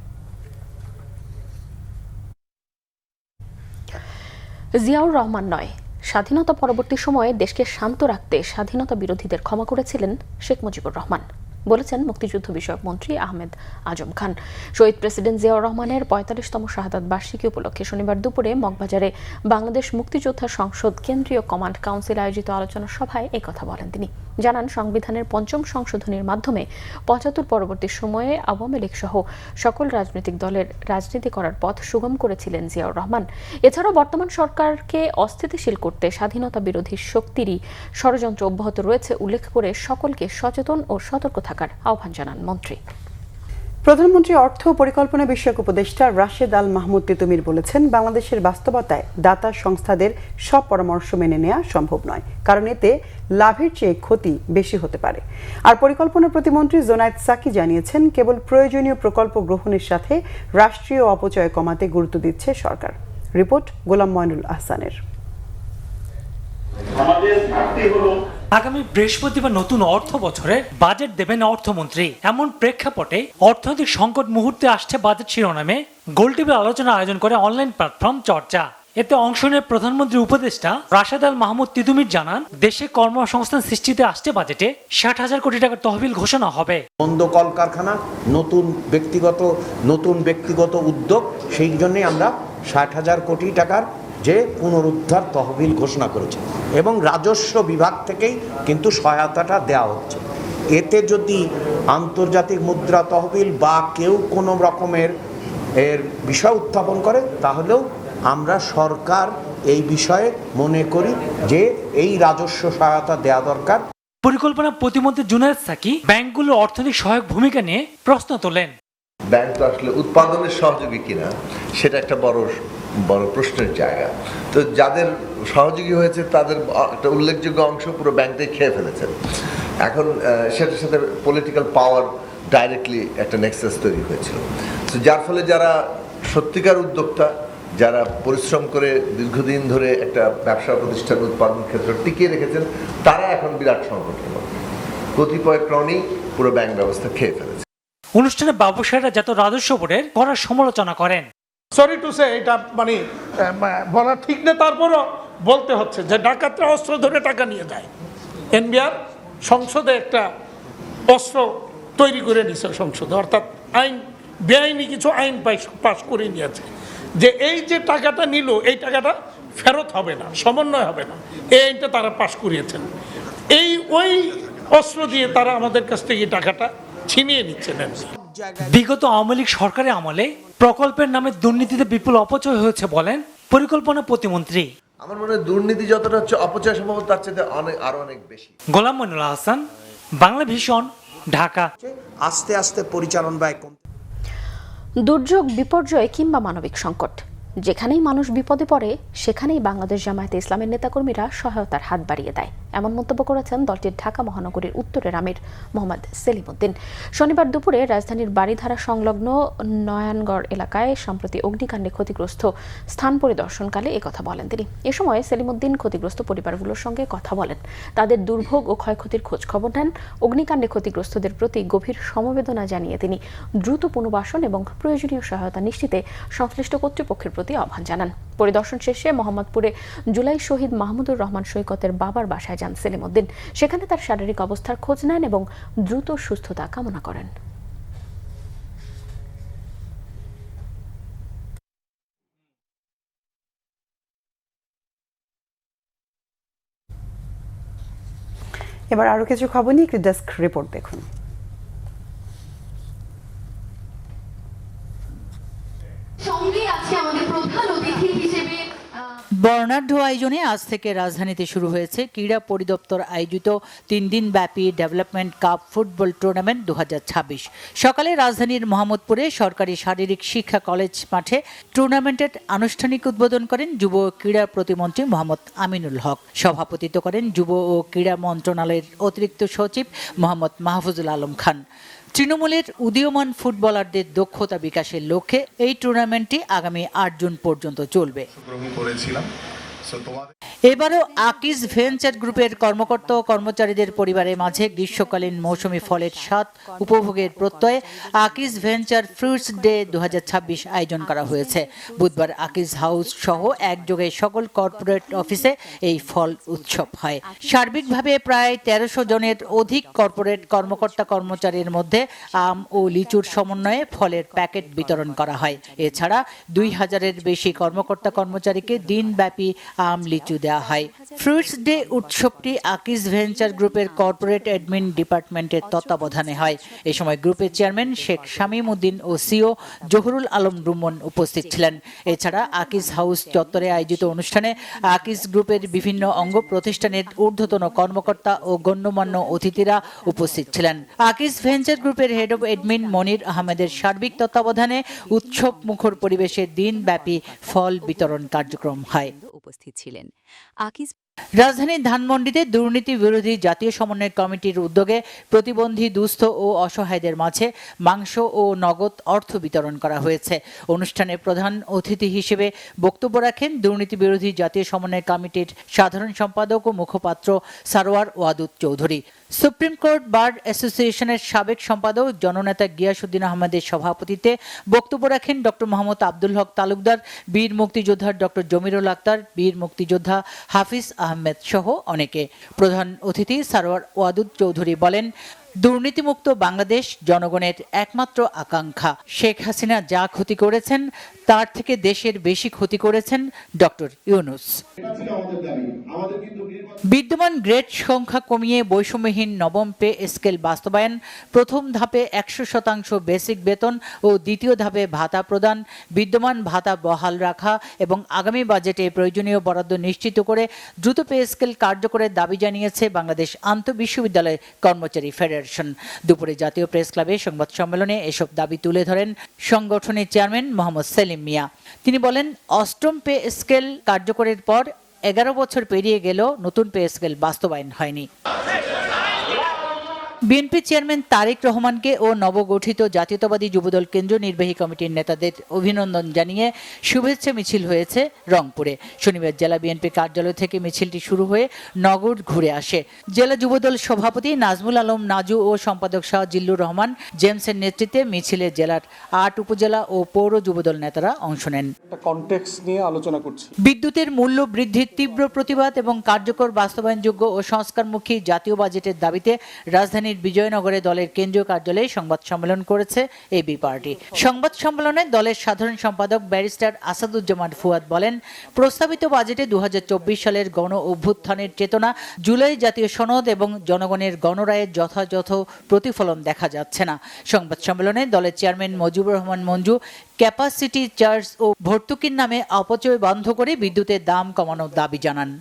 জিয়াউর রহমান নয়, স্বাধীনতা পরবর্তী সময়ে দেশকে শান্ত রাখতে স্বাধীনতা বিরোধীদের ক্ষমা করেছিলেন শেখ মুজিবুর রহমান, বলেছেন মুক্তিযুদ্ধ বিষয়ক মন্ত্রী আহমেদ আজম খান। শহীদ প্রেসিডেন্ট জিয়াউর রহমানের 45তম শাহাদাত বার্ষিকী উপলক্ষে শনিবার দুপুরে মগবাজারে বাংলাদেশ মুক্তিযোদ্ধা সংসদ কেন্দ্রীয় কমান্ড কাউন্সিল আয়োজিত আলোচনা সভায় এই কথা বলেন তিনি। জানান সংবিধানের ৫ম সংশোধনীর মাধ্যমে ৭৫ পরবর্তী সময়ে আওয়ামী লীগ সহ সকল রাজনৈতিক দলের রাজনীতি করার পথ সুগম করেছিলেন জিয়াউর রহমান। এছাড়াও বর্তমান সরকারকে অস্থিতিশীল করতে স্বাধীনতা বিরোধী শক্তিরই ষড়যন্ত্র অব্যাহত রয়েছে উল্লেখ করে সকলকে সচেতন ও সতর্ক থাকার আহ্বান জানান মন্ত্রী। প্রধানমন্ত্রী অর্থ ও পরিকল্পনা বিষয়ক উপদেষ্টা রাশেদ আল মাহমুদ তিতুমির বলেছেন, বাংলাদেশের বাস্তবতায় দাতা সংস্থাদের সব পরামর্শ মেনে নেওয়া সম্ভব নয়, কারণ এতে লাভের চেয়ে ক্ষতি বেশি হতে পারে। আর পরিকল্পনা প্রতিমন্ত্রী জোনায়েদ সাকি জানিয়েছেন, কেবল প্রয়োজনীয় প্রকল্প গ্রহণের সাথে রাষ্ট্রীয় অপচয় কমাতে গুরুত্ব দিচ্ছে সরকার। রিপোর্ট গোলাম ময়নুল আহসানের। আগামী বৃহস্পতিবার নতুন অর্থ বছরে বাজেট দেবেন অর্থমন্ত্রী। এমন প্রেক্ষাপটে অর্থনৈতিক সংকট মুহূর্তে আসছে বাজেট শিরোনামে গোল টিভির আলোচনা আয়োজন করে অনলাইন প্ল্যাটফর্ম চর্চা। এতে অংশ নিয়ে প্রধানমন্ত্রীর উপদেষ্টা রাশেদ আল মাহমুদ তিতুমির জানান, দেশে কর্মসংস্থান সৃষ্টিতে আসছে বাজেটে ৬০,০০০ কোটি টাকার তহবিল ঘোষণা হবে। বন্ধ কলকারখানা, নতুন ব্যক্তিগত উদ্যোগ, সেই জন্যে আমরা ৬০,০০০ কোটি টাকার যে পুনরুদ্ধার তহবিল ঘোষণা করেছে এবং রাজস্ব বিভাগ থেকেই কিন্তু সহায়তাটা দেওয়া হচ্ছে। এতে যদি আন্তর্জাতিক মুদ্রা তহবিল বা কেউ কোনো রকমের এর বিষয় উত্থাপন করে, তাহলেও আমরা সরকার এই বিষয়ে মনে করি যে এই রাজস্ব সহায়তা দেওয়া দরকার। পরিকল্পনা প্রতিমন্ত্রী জোনায়েদ সাকি ব্যাংকগুলোর অর্থনৈতিক সহায়ক ভূমিকা নিয়ে প্রশ্ন তোলেন। ব্যাংক তো আসলে উৎপাদনের সহযোগী কিনা সেটা একটা বড় প্রশ্নের জায়গা। তো যাদের সহযোগী হয়েছে তাদের একটা উল্লেখযোগ্য অংশ পুরো ব্যাংকটাই খেয়ে ফেলেছেন। এখন সেটার সাথে পলিটিক্যাল পাওয়ার ডাইরেক্টলি একটা নেক্সাস তৈরি হয়েছিল। তো যার ফলে যারা সত্যিকার উদ্যোক্তা, যারা পরিশ্রম করে দীর্ঘদিন ধরে একটা ব্যবসা প্রতিষ্ঠান উৎপাদন ক্ষেত্র টিকিয়ে রেখেছেন, তারা এখন বিরাট সংকটের মধ্যে। কতিপয় ক্রণেই পুরো ব্যাংক ব্যবস্থা খেয়ে ফেলেছে। অনুষ্ঠানে ব্যবসায়ীরা যত রাজস্ব বোর্ডের করার সমালোচনা করেন। সরি টু সে, এটা মানে বলা ঠিক না, তারপরও বলতে হচ্ছে যে ডাকাতরা অস্ত্র ধরে টাকা নিয়ে যায়। এনবিআর সংসদে একটা অস্ত্র তৈরি করে নিছে সংসদে, অর্থাৎ আইন বেআইনি কিছু আইন পাশ করে নিয়েছে যে এই যে টাকাটা নিল এই টাকাটা ফেরত হবে না, সমন্বয় হবে না, এই আইনটা তারা পাশ করিয়েছেন। ওই অস্ত্র দিয়ে তারা আমাদের কাছ থেকে টাকাটা ছিনিয়ে নিচ্ছেন। বিগত আওয়ামী লীগ সরকারের আমলে প্রকল্পের নামে দুর্নীতিতে বিপুল অপচয় হয়েছে বলেন পরিকল্পনা প্রতিমন্ত্রী। আমার মনে হয় দুর্নীতি যতটা হচ্ছে, অপচয় সম্ভব তার চেয়ে আরো অনেক বেশি। গোলাম মইনুল আহসান, বাংলা ভিশন, ঢাকা। আস্তে আস্তে পরিচালন ব্যয় কমতে। দুর্যোগ, বিপর্যয় কিংবা মানবিক সংকট, যেখানেই মানুষ বিপদে পড়ে সেখানেই বাংলাদেশ জামায়াতে ইসলামের নেতাকর্মীরা সহায়তার হাত বাড়িয়ে দেয়, এমন মন্তব্য করেছেন দলটির ঢাকা মহানগরীর উত্তরের আমির মোহাম্মদ সেলিম উদ্দিন। শনিবার দুপুরে রাজধানীর বাড়িধারা সংলগ্ন নয়ানগড় এলাকায় সম্প্রতি অগ্নিকাণ্ডে ক্ষতিগ্রস্ত স্থান পরিদর্শনকালে একথা বলেন তিনি। এ সময় সেলিম উদ্দিন ক্ষতিগ্রস্ত পরিবারগুলোর সঙ্গে কথা বলেন, তাদের দুর্ভোগ ও ক্ষয়ক্ষতির খোঁজ খবর নেন। অগ্নিকাণ্ডে ক্ষতিগ্রস্তদের প্রতি গভীর সমবেদনা জানিয়ে তিনি দ্রুত পুনর্বাসন এবং প্রয়োজনীয় সহায়তা নিশ্চিতে সংশ্লিষ্ট কর্তৃপক্ষের প্রতি আহ্বান জানান। পরিদর্শন শেষে মোহাম্মদপুরে জুলাই শহীদ মাহমুদুর রহমান সৈকতের বাবার বাসায় যান সেলিম উদ্দিন। সেখানে তার শারীরিক অবস্থার খোঁজ নেন এবং দ্রুত সুস্থতা কামনা করেন। এবার আরো কিছু খবর নিয়ে একটি ডেস্ক রিপোর্ট দেখুন। বর্ণাঢ্য আয়োজনে আজ থেকে রাজধানীতে শুরু হয়েছে ক্রীড়া পরিদপ্তর আয়োজিত 3 দিন ব্যাপী ডেভেলপমেন্ট কাপ ফুটবল টুর্নামেন্ট 2026। সকালে রাজধানীর মোহাম্মদপুরে সরকারি শারীরিক শিক্ষা কলেজ মাঠে টুর্নামেন্টের আনুষ্ঠানিক উদ্বোধন করেন যুব ক্রীড়া প্রতিমন্ত্রী মোহাম্মদ আমিনুল হক। সভাপতিত্ব করেন যুব ও ক্রীড়া মন্ত্রণালয়ের অতিরিক্ত সচিব মোহাম্মদ মাহফুজুল আলম খান। তৃণমূলের উদীয়মান ফুটবলারদের দক্ষতা বিকাশের লক্ষ্যে এই টুর্নামেন্টটি আগামী 8 জুন পর্যন্ত চলবে। এবারও আকিজ ভেঞ্চার গ্রুপের কর্মকর্তা ও কর্মচারীদের পরিবারের মাঝে গ্রীষ্মকালীন মৌসুমি ফলের স্বাদ উপভোগের প্রত্যয়ে আকিজ ভেঞ্চার ফ্রুটস ডে 2026 আয়োজন করা হয়েছে। বুধবার আকিজ হাউস সহ একযোগে সকল কর্পোরেট অফিসে এই ফল উৎসব হয়। সার্বিকভাবে প্রায় 1300 জনের অধিক কর্পোরেট কর্মকর্তা কর্মচারীর মধ্যে আম ও লিচুর সমন্বয়ে ফলের প্যাকেট বিতরণ করা হয়। এছাড়া 2000-এর বেশি কর্মকর্তা কর্মচারীকে দিনব্যাপী আম লিচু দেওয়া দেওয়া হয়। ফ্রুটস ডে উৎসবটি আকিজ ভেঞ্চার গ্রুপের কর্পোরেট অ্যাডমিন ডিপার্টমেন্টের তত্ত্বাবধানে হয়। এ সময় গ্রুপের চেয়ারম্যান শেখ শামীম উদ্দিন ও সিও জহুরুল আলম রুমন উপস্থিত ছিলেন। এছাড়া আকিজ হাউস চত্বরে আয়োজিত অনুষ্ঠানে আকিজ গ্রুপের বিভিন্ন অঙ্গ প্রতিষ্ঠানের ঊর্ধ্বতন কর্মকর্তা ও গণ্যমান্য অতিথিরা উপস্থিত ছিলেন। আকিজ ভেঞ্চার গ্রুপের হেড অব এডমিন মনির আহমেদের সার্বিক তত্ত্বাবধানে উৎসব মুখর পরিবেশে দিনব্যাপী ফল বিতরণ কার্যক্রম হয়। উপস্থিত ছিলেন আকিজ। রাজধানীর ধানমন্ডিতে দুর্নীতি বিরোধী জাতীয় সমন্বয় কমিটির উদ্যোগে প্রতিবন্ধী, দুস্থ ও অসহায়দের মাঝে মাংস ও নগদ অর্থ বিতরণ করা হয়েছে। অনুষ্ঠানে প্রধান অতিথি হিসেবে বক্তব্য রাখেন দুর্নীতি বিরোধী জাতীয় সমন্বয় কমিটির সাধারণ সম্পাদক ও মুখপাত্র Sarwar Wadud Chowdhury. Supreme court bar অ্যাসোসিয়েশনের সাবেক সম্পাদক জননেতা গিয়াসউদ্দিন আহমেদের সভাপতিত্বে বক্তব্য রাখেন ডক্টর মোহাম্মদ আব্দুল হক তালুকদার, বীর মুক্তিযোদ্ধা ডক্টর জমিরুল আক্তার, বীর মুক্তিযোদ্ধা হাফিজ আহমেদ সহ অনেকে। প্রধান অতিথি সারোয়ার ওয়াদুদ চৌধুরী বলেন, দুর্নীতিমুক্ত বাংলাদেশ জনগণের একমাত্র আকাঙ্ক্ষা। শেখ হাসিনা যা ক্ষতি করেছেন তার থেকে দেশের বেশি ক্ষতি করেছেন ডক্টর ইউনূস। বিদ্যমান গ্রেড সংখ্যা কমিয়ে বৈষম্যহীন নবম পে স্কেল বাস্তবায়ন, প্রথম ধাপে 100% বেসিক বেতন ও দ্বিতীয় ধাপে ভাতা প্রদান, বিদ্যমান ভাতা বহাল রাখা এবং আগামী বাজেটে প্রয়োজনীয় বরাদ্দ নিশ্চিত করে দ্রুত পে স্কেল কার্যকরের দাবি জানিয়েছে বাংলাদেশ আন্তঃবিশ্ববিদ্যালয় কর্মচারী ফেডারেশন। দুপুরে জাতীয় প্রেস ক্লাবে সংবাদ সম্মেলনে এসব দাবি তুলে ধরেন সংগঠনের চেয়ারম্যান মোহাম্মদ সেলিম মিয়া। তিনি বলেন, অষ্টম পে স্কেল কার্যকরের পর 11 বছর পেরিয়ে গেলেও নতুন পে স্কেল বাস্তবায়ন হয়নি। বিএনপি চেয়ারম্যান তারেক রহমানকে ও নবগঠিত জাতীয়তাবাদী যুবদল কেন্দ্রীয় নির্বাহী কমিটির নেতাদের অভিনন্দন জানিয়ে শুভেচ্ছা মিছিল হয়েছে রংপুরে। শনিবার জেলা বিএনপি কার্যালয় থেকে মিছিলটি শুরু হয়ে নগর ঘুরে আসে। জেলা যুবদল সভাপতি নাজমুল আলম নাজু ও সম্পাদক শাহ জিল্লুর রহমান জেমসের নেতৃত্বে মিছিলে জেলার 8 উপজেলা ও পৌর যুবদল নেতারা অংশ নেন। কনটেক্সট নিয়ে আলোচনা করছি। বিদ্যুতের মূল্য বৃদ্ধির তীব্র প্রতিবাদ এবং কার্যকর বাস্তবায়নযোগ্য ও সংস্কারমুখী জাতীয় বাজেটের দাবিতে রাজধানীর বিজয়নগরে দলের কেন্দ্রীয় কার্যালয়ে সংবাদ সম্মেলন করেছে এবি পার্টি। সংবাদ সম্মেলনে দলের সাধারণ সম্পাদক ব্যারিস্টার আসাদুজ্জামান ফুয়াদ বলেন, প্রস্তাবিত বাজেটে 2024 সালের গণ অভ্যুত্থানের চেতনা, জুলাই জাতীয় সনদ এবং জনগণের গণরায়ের যথাযথ প্রতিফলন দেখা যাচ্ছে না। সংবাদ সম্মেলনে দলের chairman Mojibur Rahman Manju capacity charge ও ভর্তুকির নামে অপচয় বন্ধ করে বিদ্যুতের দাম কমানোর দাবি জানান।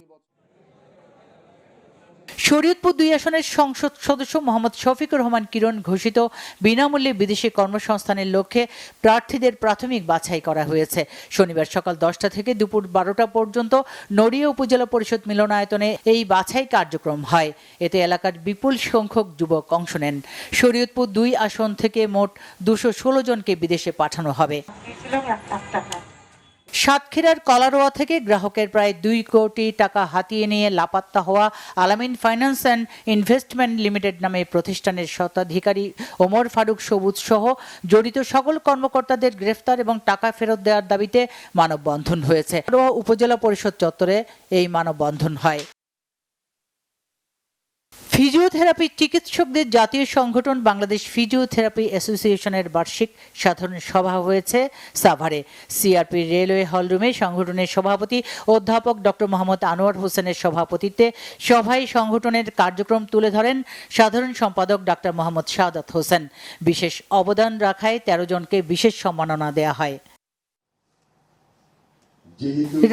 শরীয়তপুর 2 আসনের সংসদ সদস্য মোহাম্মদ শফিকুর রহমান কিরণ ঘোষিত বিনামূল্যে বিদেশি কর্মসংস্থানের লক্ষ্যে প্রার্থীদের প্রাথমিক বাছাই করা হয়েছে। শনিবার সকাল 10টা থেকে দুপুর 12টা পর্যন্ত নড়িয়া উপজেলা পরিষদ মিলনায়তনে এই বাছাই কার্যক্রম হয়। এতে এলাকার বিপুল সংখ্যক যুবক অংশ নেন। শরীয়তপুর 2 আসন থেকে মোট 216 জনকে বিদেশে পাঠানো হবে। সাতক্ষীরার কলারোয়া থেকে গ্রাহকের প্রায় 2 কোটি টাকা হাতিয়ে নিয়ে লাপাত্তা হওয়া আলামিন ফাইন্যান্স অ্যান্ড ইনভেস্টমেন্ট লিমিটেড নামে প্রতিষ্ঠানের স্বত্বাধিকারী ওমর ফারুক সবুজ সহ জড়িত সকল কর্মকর্তাদের গ্রেফতার এবং টাকা ফেরত দেওয়ার দাবিতে মানববন্ধন হয়েছে। উপজেলা পরিষদ চত্বরে এই মানববন্ধন হয়। ফিজিওথেরাপি চিকিৎসকদের জাতীয় সংগঠন বাংলাদেশ ফিজিওথেরাপি অ্যাসোসিয়েশনের বার্ষিক সাধারণ সভা হয়েছে সাভারে। সিআরপি রেলওয়ে হলরুমে সংগঠনের সভাপতি অধ্যাপক ডক্টর মোহাম্মদ আনোয়ার হোসেনের সভাপতিত্বে সভায় সংগঠনের কার্যক্রম তুলে ধরেন সাধারণ সম্পাদক ডাক্তার মোহাম্মদ শাহাদাত হোসেন। বিশেষ অবদান রাখায় 13 জনকে বিশেষ সম্মাননা দেয়া হয়।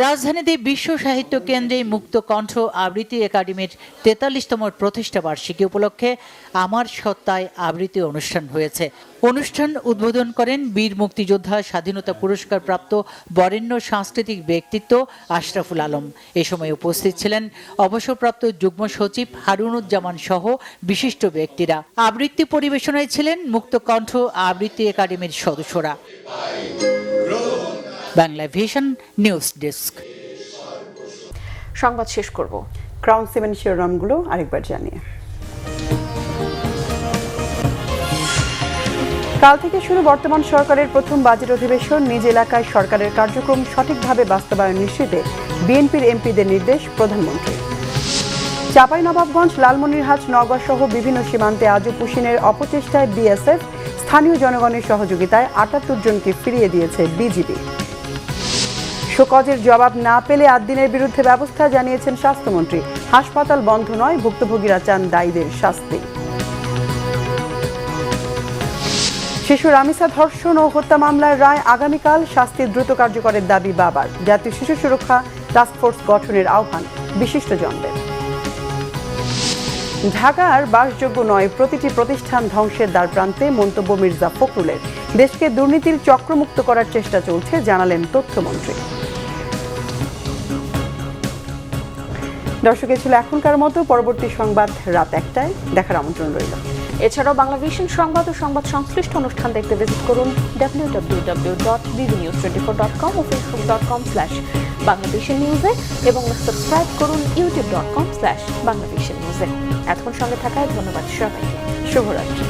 রাজধানীতে বিশ্ব সাহিত্য কেন্দ্রে মুক্ত কণ্ঠ আবৃত্তি একাডেমির 43তম প্রতিষ্ঠা বার্ষিকী উপলক্ষে আমার সত্তায় আবৃত্তি অনুষ্ঠান হয়েছে। অনুষ্ঠান উদ্বোধন করেন বীর মুক্তিযোদ্ধা স্বাধীনতা পুরস্কার প্রাপ্ত বরেণ্য সাংস্কৃতিক ব্যক্তিত্ব আশরাফুল আলম। এ সময় উপস্থিত ছিলেন অবসরপ্রাপ্ত যুগ্ম সচিব হারুনুজ্জামান সহ বিশিষ্ট ব্যক্তিরা। আবৃত্তি পরিবেশনায় ছিলেন মুক্ত কণ্ঠ আবৃত্তি একাডেমির সদস্যরা। Bangla vision news desk. সংবাদ শেষ করব ক্রাউন 7 শিরোনামগুলো আরেকবার জানিয়ে। কাল থেকে শুরু বর্তমান সরকারের প্রথম বাজেট অধিবেশন। নিজ এলাকায় সরকারের কার্যক্রম সঠিকভাবে বাস্তবায়ন নিশ্চিতে বিএনপির এমপিদের নির্দেশ প্রধানমন্ত্রী। চাঁপাইনবাবগঞ্জ, লালমনিরহাট, নওগাঁ সহ বিভিন্ন সীমান্তে আজও পুশিনের অপচেষ্টায় বিএসএফ, স্থানীয় জনগণের সহযোগিতায় 78 জনকে ফিরিয়ে দিয়েছে বিজিবি। শোকজের জবাব না পেলে 8 দিনের বিরুদ্ধে ব্যবস্থা জানিয়েছেন স্বাস্থ্যমন্ত্রী। হাসপাতাল বন্ধ নয়, ভুক্তভোগীরা চান দায়ীদের শাস্তি। শিশু রামিসা ধর্ষণ ও হত্যা মামলার রায় আগামীকাল, শাস্তি দ্রুত কার্যকরের দাবি বাবার। জাতীয় শিশু সুরক্ষা টাস্কফোর্স গঠনের আহ্বান বিশিষ্টজনদের। ঢাকার বাসযোগ্য নয় প্রতিটি প্রতিষ্ঠান ধ্বংসের দ্বারপ্রান্তে, মন্তব্য মির্জা ফখরুলের। দেশকে দুর্নীতির চক্রমুক্ত করার চেষ্টা চলছে, জানালেন তথ্যমন্ত্রী। দর্শক, ছিল এখনকার মতো। পরবর্তী সংবাদ রাত 1টায় দেখার আমন্ত্রণ রইল। এছাড়াও বাংলাভিশন সংবাদ ও সংবাদ সংশ্লিষ্ট অনুষ্ঠান দেখতে ভিজিট করুন www.bbnews24.com ও facebook.com/বাংলাভিশননিউজে এবং সাবস্ক্রাইব করুন youtube.com/বাংলাভিশননিউজে। এতক্ষণ সঙ্গে থাকায় ধন্যবাদ সবাইকে। শুভরাত্রি।